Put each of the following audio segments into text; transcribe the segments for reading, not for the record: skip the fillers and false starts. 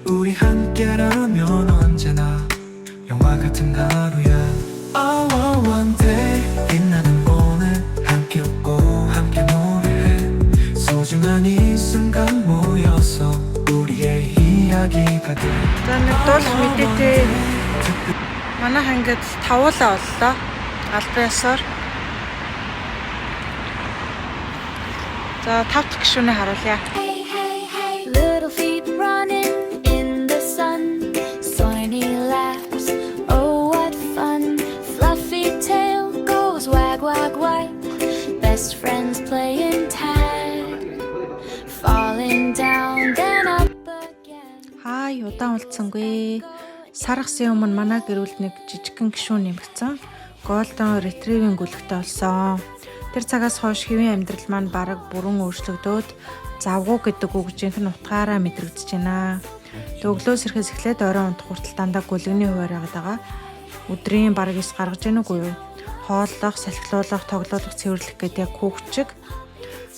우리 함께라면 언제나 영화 같은 하루야. All one day 빛나는 오늘 함께 웃고 함께 노래해. 소중한 이 순간 모여서 우리의 이야기가 돼. За нэгдүгээр мэдээтэй манайх ингээд тавуулаа боллоо. Албан ёсоор. За 5 дахь гишүүнээ харуулъя. Hey, hey, hey, little feet running in the sun. Soiny laughs, oh what fun. Fluffy tail goes wag, wag, wag. Best friends playing tag. Falling down, then up again. Хай удаан уулзсангүй. Сар гарсан өмнө манай гэр бүлд нэг жижигхэн гишүүн нэмэгдсэн. Golden Retriever-ийн гүлгтэй болсон. Тэр цагаас хойш хэвийн амьдрал маань бараг бүрэн өөрчлөгдөөд завгүй гэдэг үг жинхэнэ утгаараа мэдрэгдэж байна. Өглөөс ирэхээс эхлээд оройн унтах хүртэл дандаа гүлгний хуваар яваад байгаа. Өдрийн бараг 9 гаргаж ийн үгүй юу? Хооллох, салхилуулах, тоглоулах, цэвэрлэх гэдэг яг хүүхчиг.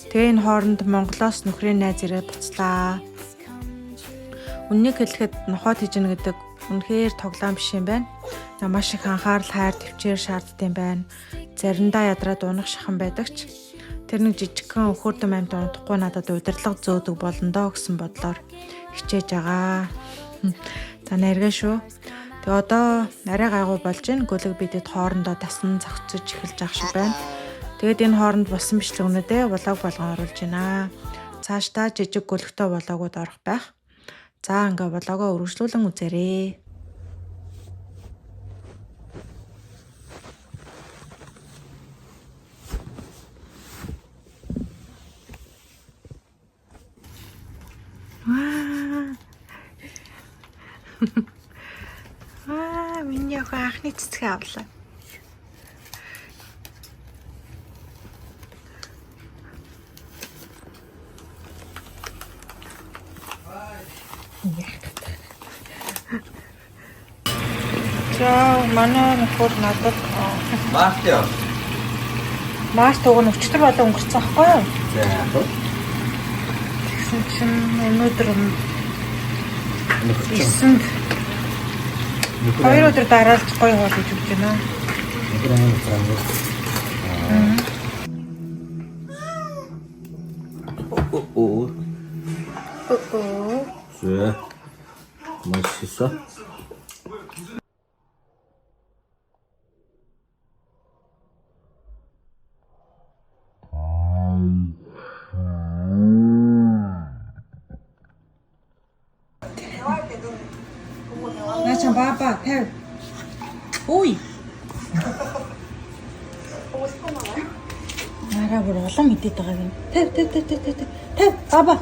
Тэгээ энэ хооронд Монголоос нөхрийн найз ирээд буцлаа. Үннийг хэлэхэд нохоод хижнэ гэдэг үнэхээр тоглоом биш юм байна. Маш их анхаарал хайр төвчээр шаарддаг юм байна. Заримдаа ядраад унах шахан байдаг ч тэр нэг жижигхэн өхөрдөм амьд унтахгүй надад удирдлага зөөдөг болондоо гэсэн бодлоор хичээж байгаа. За нэргээ шүү. Тэгээ одоо арай гайгүй болж гин гөлөг бидэд хоорондоо тасн зохицож эхэлж ах шиг байна. Тэгээд энэ хооронд болсон бичлэгнүүдээ влог болгон оруулж байна. Цаашдаа жижиг гөлөгтэй влогууд орох байх. За ингээ влогоо үргэлжлүүлэн үзээрэй. Миний анхны цэцгээ авлаа. За манай нөхөр надад Март яа. Март уг нь өчтөр болоо өнгөрцөн аахгүй юу? За. Тэгсэн чинь өнөөдөр 9-нд 2 өдөр дараалж гоё хоол гэж өгч байна. Все. 맛있어? 나 참 봐봐, 태. 오이. 보고 싶은 거야? 알아보러 얼른 밑에 있다가 태, 봐봐.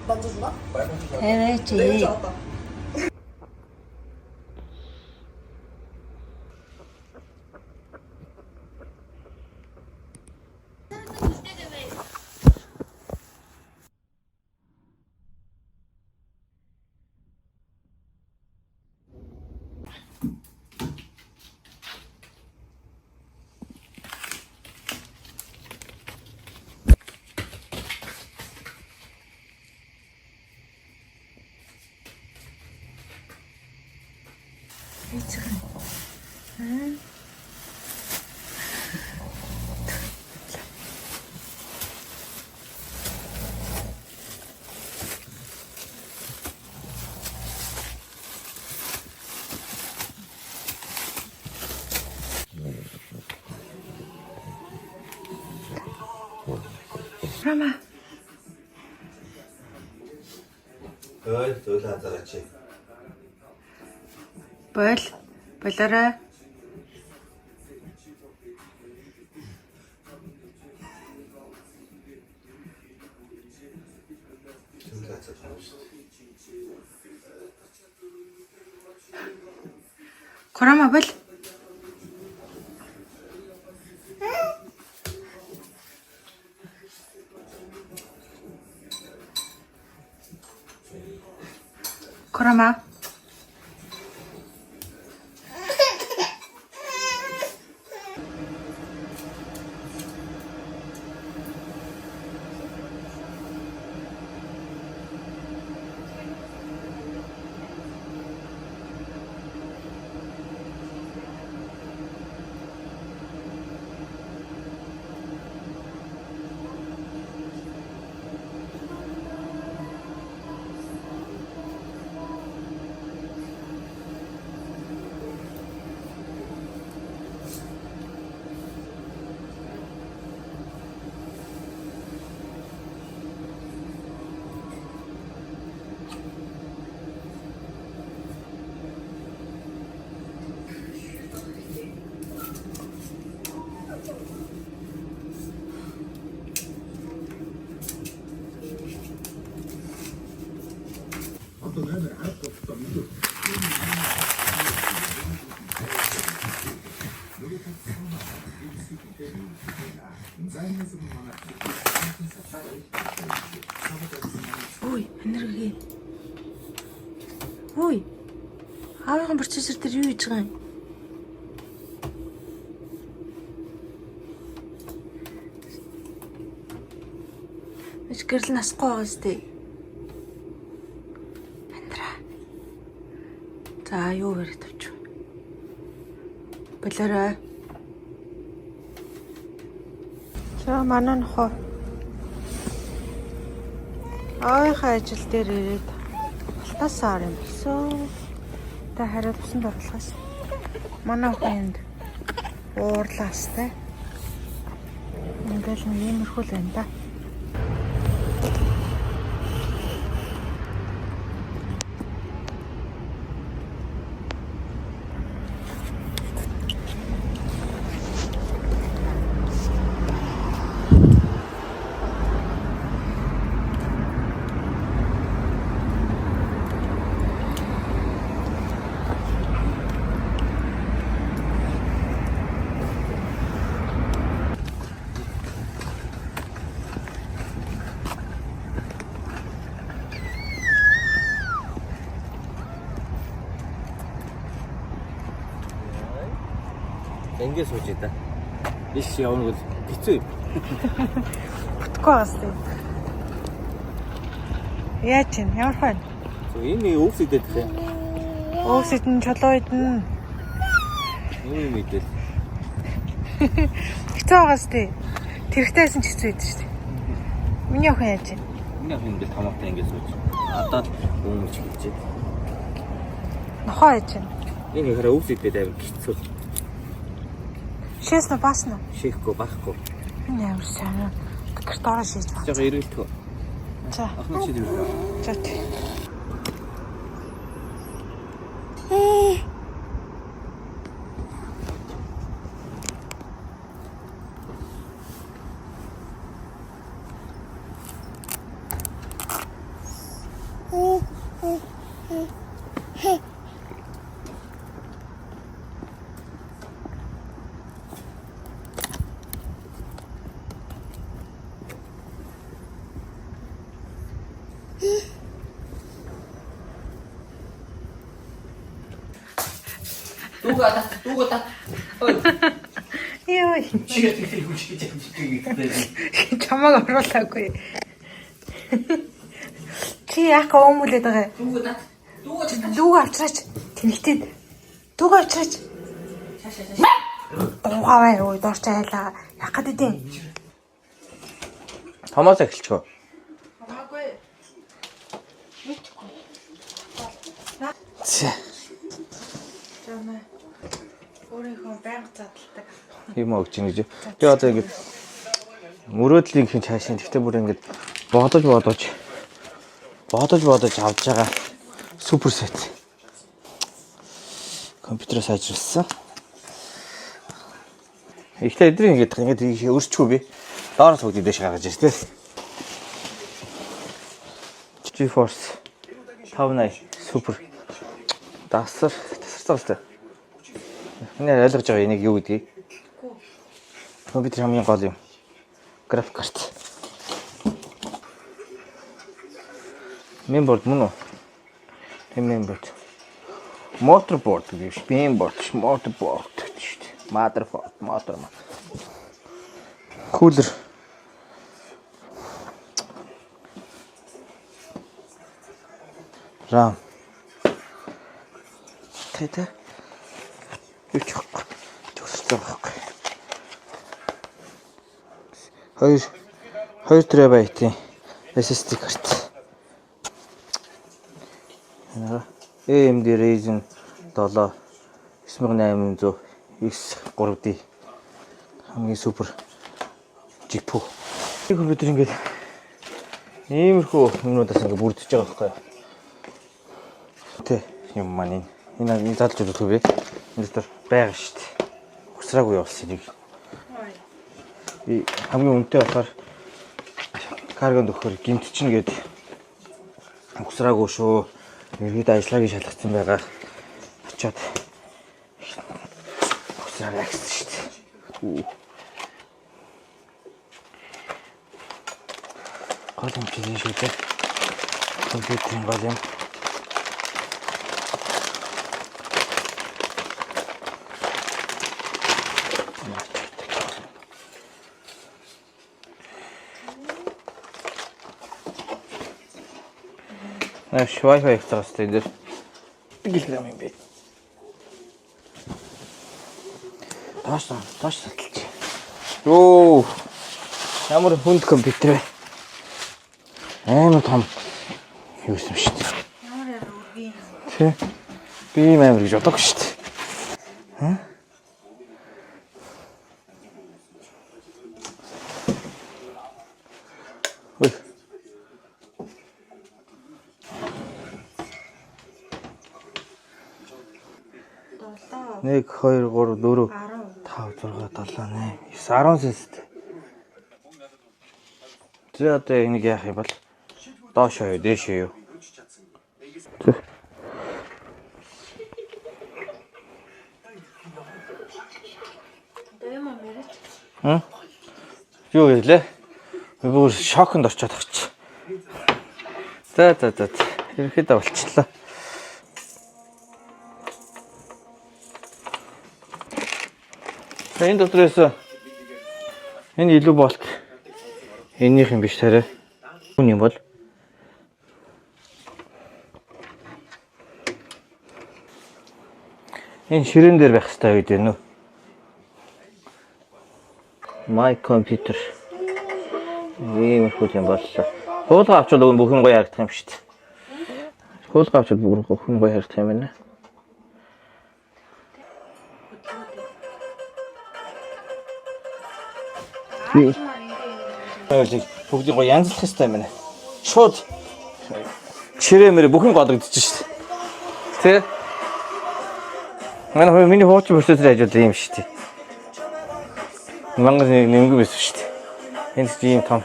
만져주나? 해야지. 네, 잡았다. Rama. Tôi làm ra là chị. Bolora. Korama bol. Korama. Ой, энерги. Ой. Аавын процессор дээр юу хийж байгаа юм? Гэрэл насахгүй байгаа сте. Андра. За юу вэ тавьчих. Болоорой. За манай нохоо. Аавынхаа ажил дээр ирээд алтасаар юм болсон. Та хараад усанд орлохоос. Манай хүнд уурлаастай. Ингээл нэг иймэрхүү л байна да. Ингээ сууж да. Иш явна бол хэцүү юм. Бүтггүй бас тийм. Яаж юм? Ямар хон? Энэ өвс идэх юм. Өвсөд нь чулуу идэн. Юу мэдээ. Хэцүү байгаас тийм. Тэрхтайсэн ч хэцүү идэв шүү дээ. Миний охин яаж юм? Миний охин ингээл тамаатай ингээ сууж. Адаад өмч хийчихэд. Нохоо яаж юм? Энэ хэрэг өвс идэх авир хэцүү. Шээс нь бас нь. Шийхгүй байхгүй. Энэ ямар сайн. Гэрт ороо шийдэж байна. Жага ирэлтгөө. За. Ахнаа чи дөрөв. За тий. Дугата. Йой. Чигээр тэгтээ хүчтэй гэдэг. Чамаг оруулаагүй. Чи яах гомүүлээд байгаа юм? Дүүг авчраач. Тэнэгтээд. Дүүг авчраач. Дуугаваа ой дорч айлаа. Яах гээд идэв? Томоос эхэлчихөө. Хамаагүй. Мэдхгүй. За. Жамаа. Өөрийнхөө байнга задалдаг. Юм өгч ийн гэж. Би одоо ингэ мөрөөдлийн хин цаашаа тэгтээ бүр ингэ бодож авч байгаа супер сет. Компьютерээс ажигласан. Ихтэй эдрийн ингэ өрчгүй би. Доороос хөгдөж дэш гаргаж ирсэн. GeForce 580 супер. Тасартай. Миний ойлгож байгаа энийг юу гэдгийг. Компьютер хамгийн гол юм. График карт. Мемборд мөн үү? Мемборд. Моторборд гэж мемборд, моторборд шүү дээ. Мотор. Кулер. RAM. Тэ. Юу ч байхгүй. Төгсөлтэй байхгүй. 2 терабайтын SSD карт. AMD Ryzen 7 9800 X3D хамгийн супер GPU. Энэ компьютер ингээд иймэрхүү юмнуудаас ингээд бүрдэж байгаа байхгүй. Тэ юм маань энэ залж удахгүй би. Энэ дээр байгаа шүү дээ. Усраагүй явуулсан нэг. Би хамгийн үнэтэй болохоор каргонд өгөхөр гимт чинь гээд усраагүй шүү. Иргэд ажиллагааг шалгацсан байгаа. Очоод угсраа агсан шүү дээ. Гол юм чинь шүү дээ. Компьютерийн гол юм. Wi-Fi экстраст энэ дэр гэлгрэм юм бэ. Тааш саталж. Йоо. Ямар хүнд компьютер вэ? Амар том юу юм шүү дээ. Ямар яга үргийн. Тэ. Би юм амар гэж бодоагүй шүү дээ. Хэ? Ой. Нэг 2 3 4 5 6 7 8 9 10 сест. За одоо энийг яах юм бол доош юу дээш юу. Хм? Юу гэлээ? Би бүр шоконд орчоод авчих. За. Ирэхэд болчихлоо. Энэ дотроос энэ илүү болт. Энийх юм биш тарай. Хүн юм бол энэ ширээн дээр байх хэрэгтэй үед байна уу? My computer. Ийм их юм боллоо. Хуулга авчвал бүхэн гоё харагдах юм шүү дээ. Хуулга авчвал бүхэн гоё харагдах юм байна. Бүгдийг гоё янзлах хэрэгтэй юм байна. Шууд чирэмэр бүхэн годогдчих шүү дээ. Тэ? Миний хуучин процессор ажиллаад юм шүү дээ. Мангас нэмгүй байсан шүү дээ. Энэ тийм том.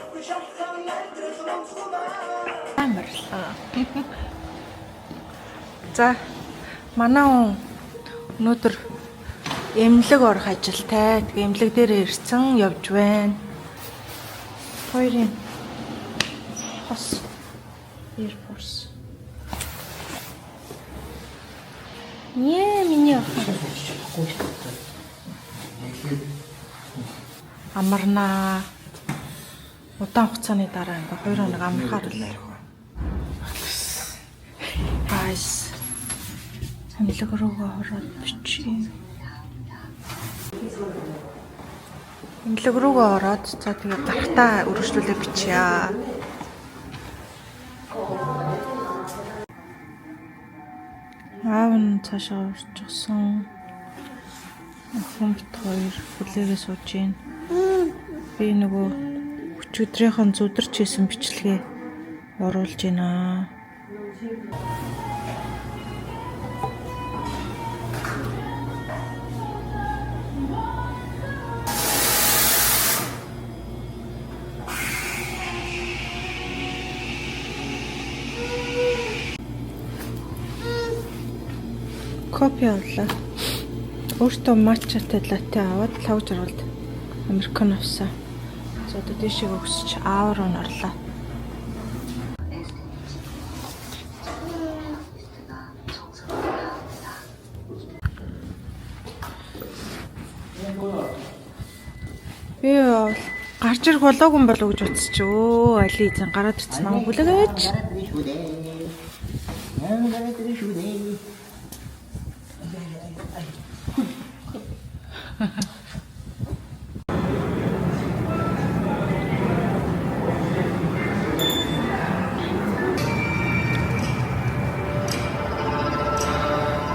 За манай хүн өнөөдөр эмнэлэг орох ажилтай. Тэгээ эмнэлэг дээр ирсэн явж байна. Хоёрын хос Airforce. Миний амарна. Удаан хугацааны дараа ингээ 2 хоног амархаар л. Гайс. Эмнэлэг рүүгээ ороод бичиж. Эмнэлэг рүүгээ ороод за тэгээ гарахтаа өргөжлүүлээ бичье. Аав нь цаашаа урьдчилсан. Хомт хоёр хүлээгээ сууж гин. Би нөгөө өчигдрийнхэн зүдэрч хийсэн бичлэгээ оруулж гинэ. Копи авлаа. Өөртөө матчатай латте аваад лавж оруулаад американо авсан. За одоо дэшиг өгсөж аав руу орлоо. Би гарч ирэх болоогүй юм болов гэж утсч өө али эзэн гараад ирсэн аа хүлээгээч.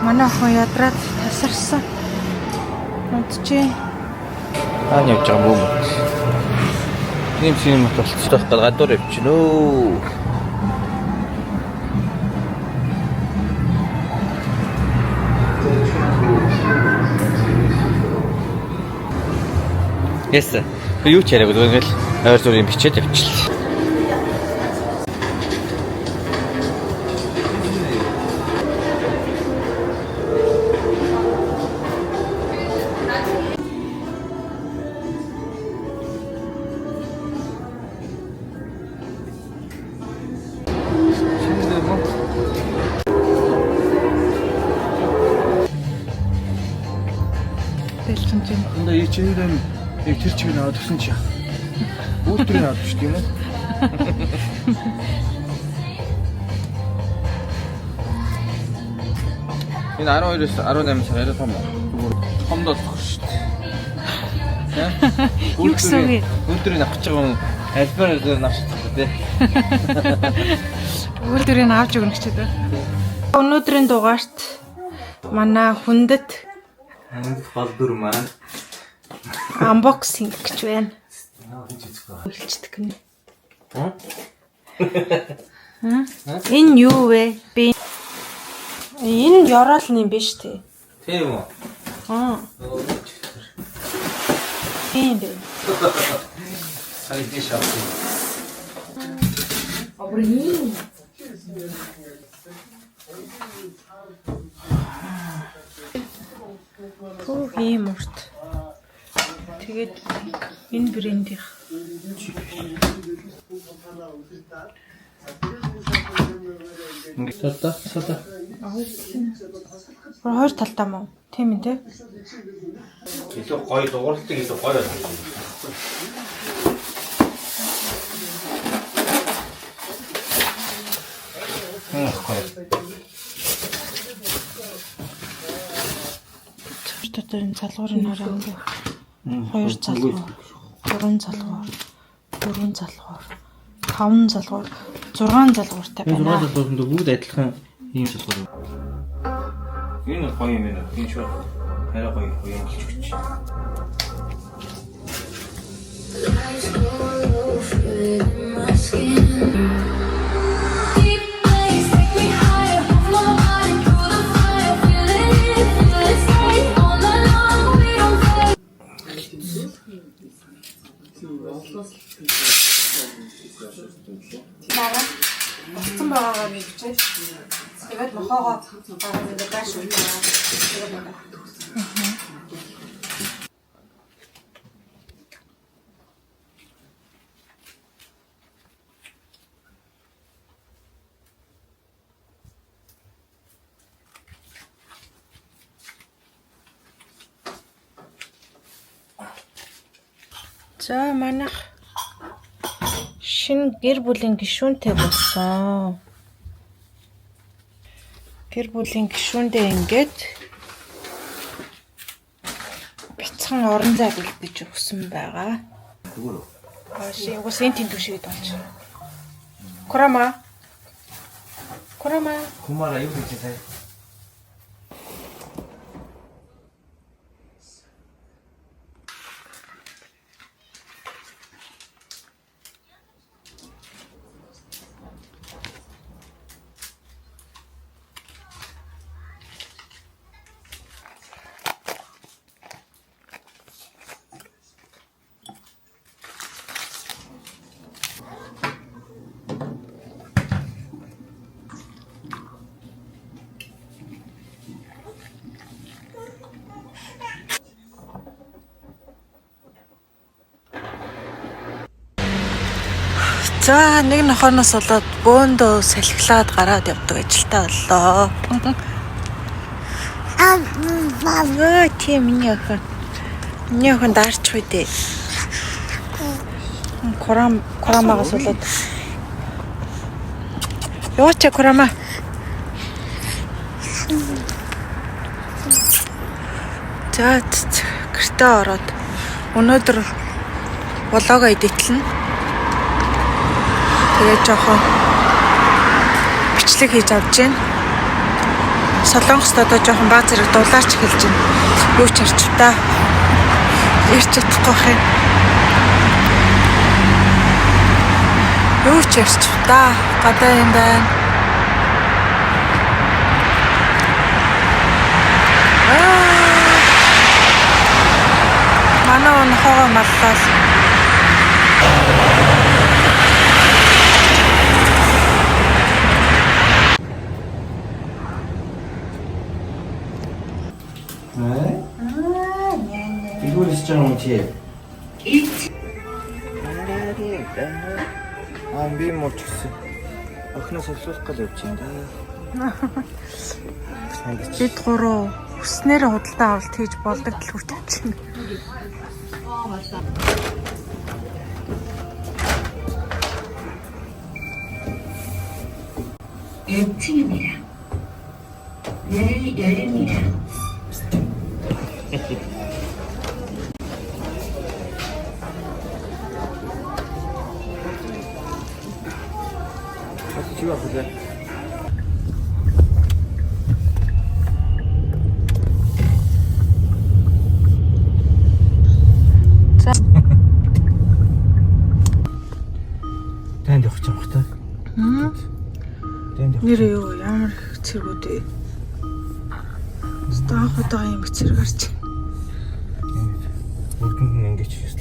Манай охин ядраад тасарсан. Унтчээ. Аа явж байгаа юм уу? Ийм мот болчихлоо гадуур явчихнөө. Яс. Би юу ч яриаггүй ингээл ойр зүрийн бичээд явчихлаа. чинь чинь. 근데 이 친구는 이 들치기 나와 두슨 치야. 옷들이 나와 두시 тийм үү? Энэ 12-оос 18 сар арай том. Хомдоо тох шүү дээ. Юу гэсэн үг? Өөртөө авах гэж байгаа юм. Альбаар дээр авах хэрэгтэй тий. Үйлдвэрийг авч өгнө гэж байна. Өнөөдрийн дугаарт манай хүндэт гол дүр маань unboxing гэж байна. Үйлчлдэг гэнэ. Энэ юу вэ? Би энэ ёроол юм биш үү? тийм үү? Тийм дээ. Сая дэш авчих. Обрын. Туу ийм урт. Тэгээд энэ брендийнх. Сата. Хоёр талтай мó. Тийм ээ, тий? илүү гоё дууралтыг илүү гоё байна. Өөртөө залгуурын хараа. Хоёр залгуур, гурван залгуур, дөрвөн залгуур, таван залгуур, 6 залгууртай байна. 6 залгуур бүгд адилхан ийм залгуур. Энэ гоё юм байна. Энэ шүү. Арай гоё юм хэлчихвч. Дараа болсон байгаагаа мэдчихээ. Тэгээд мохоогоо дараа нь дааш үлдээ. За манайх шинэ гэр бүлийн гишүүнтэй болсон. Гэр бүлийн гишүүндээ ингээд бяцхан орон зай бэлдэж өгсөн байгаа. Ашиг уус энэ тэнд түшигэд болж. Kurama. Kumara юу гэж сая. За нэг нохоноос болоод бөөндөө салхилаад гараад явдаг ажилтаа боллоо. Аа тийм миний охин. Миний охин даарчих үү дээ. Курамагаас болоод. Яваач Курама. За гэртээ ороод өнөөдөр влогоо эдитлэн. Тэгээд жоохон бичлэг хийж авч байна. Солонгост одоо жоохон бааз зэрэг дулаарч эхэлж байна. Юу ч харч та. Ирч чадахгүй хэ. Юу ч харч та. Гадаа юм байна. Манай нохоо маллаа. 이거 있잖아, 뒤에. Би муучихсан. Охноос асуух гэж явж байна да. Бид гурав хүснээр худалдаа авалт хийж болдог л хүртэл чинь. 층입니다. 문을 열립니다. 같이 집에 와보자. За. Тэнд явах юм байна. Тэнд явах. Нэр юу ямар их цэргүүд вэ? Стаах удаа юм цэрэг гарч. Бүгдэнд нь ингэж хэвсэж.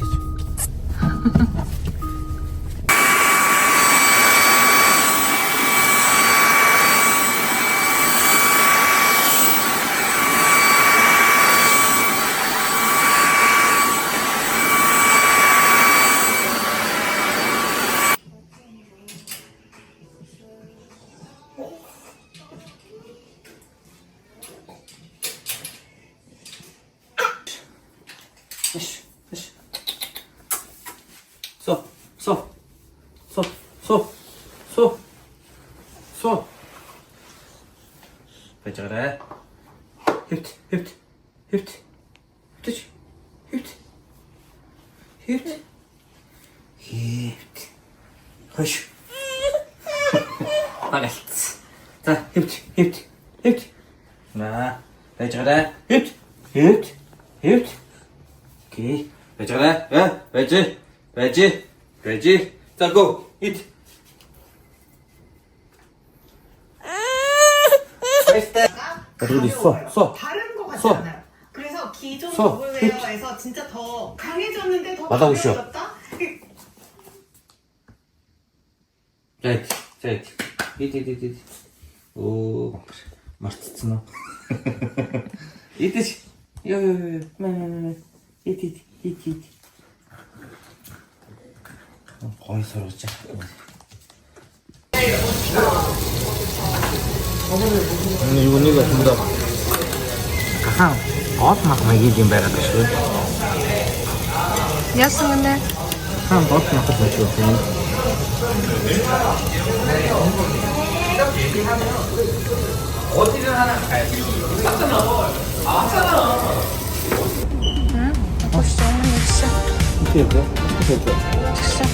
소. 배자래. 힙트. 허슈. 알았어. 자, 힙트. 나, 배자래. 힙트. 오케이. 배자래. 배지. 자, 고. 힙트. 어디 있어? 다른 거 같지 써. 않아요? 그래서 기존 써. 더블웨어에서 진짜 더 강해졌는데 더 받아보시오. 강해졌다? 자이트. 이티. 오, 맛있어. 이티지. 요. 이티. 거의 서로자. Юу нэг өндөө гахаа оот мах маяг юм байгаад шүү. Яасан гэнэ? Хаан оот мах гэж байна. 어디를 하나 가야지. 왔잖아. 응? Гош юм нэгсэн. 이렇게. Тэгсэн.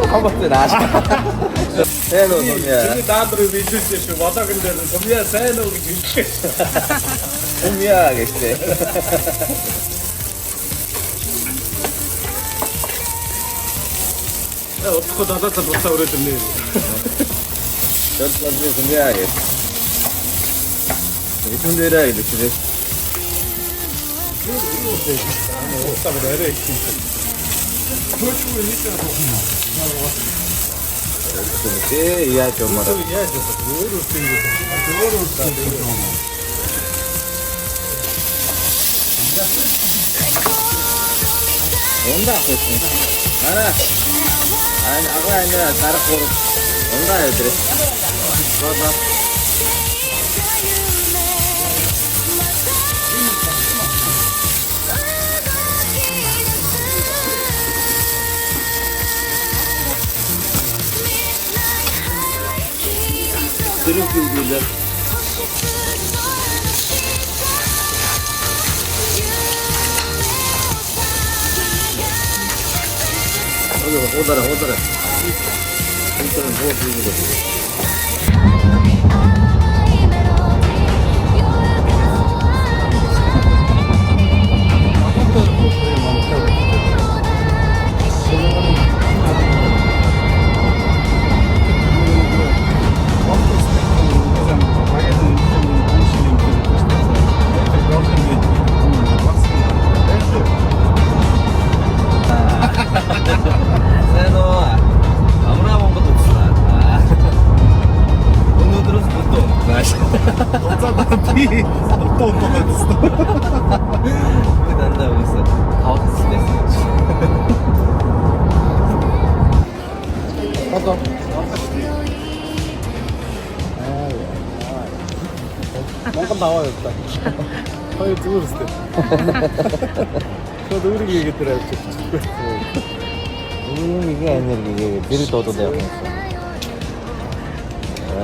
한번도 나시. 새로 놈이야. 다들 믿으시죠. 와다 근데 놈이야 새로 믿으시. 놈이야 계시대. 어떻게 닫았다 놓다 그랬더니 저도 놈이야 계시. 이쁜 데라 이렇게. 없다 그래. 예, 이해할 줄 몰라. 온다, 그렇지. 아가 아니라 다른 거 온다, 애들이. 봐봐. 이렇게 우기려. 오더라. 이거는 뭐 들고 가지? 새노. 나와요 일단. 거의 죽었을 때. 저 우리 얘기더라고요. 이게 에너지 이게 들도 돼요.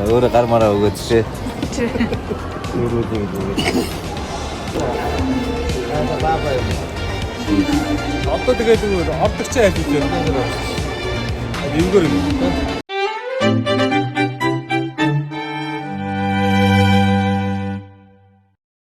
오래 가르마라고 그치. 어떻게 해도 어떻게 해야 되지? 이거를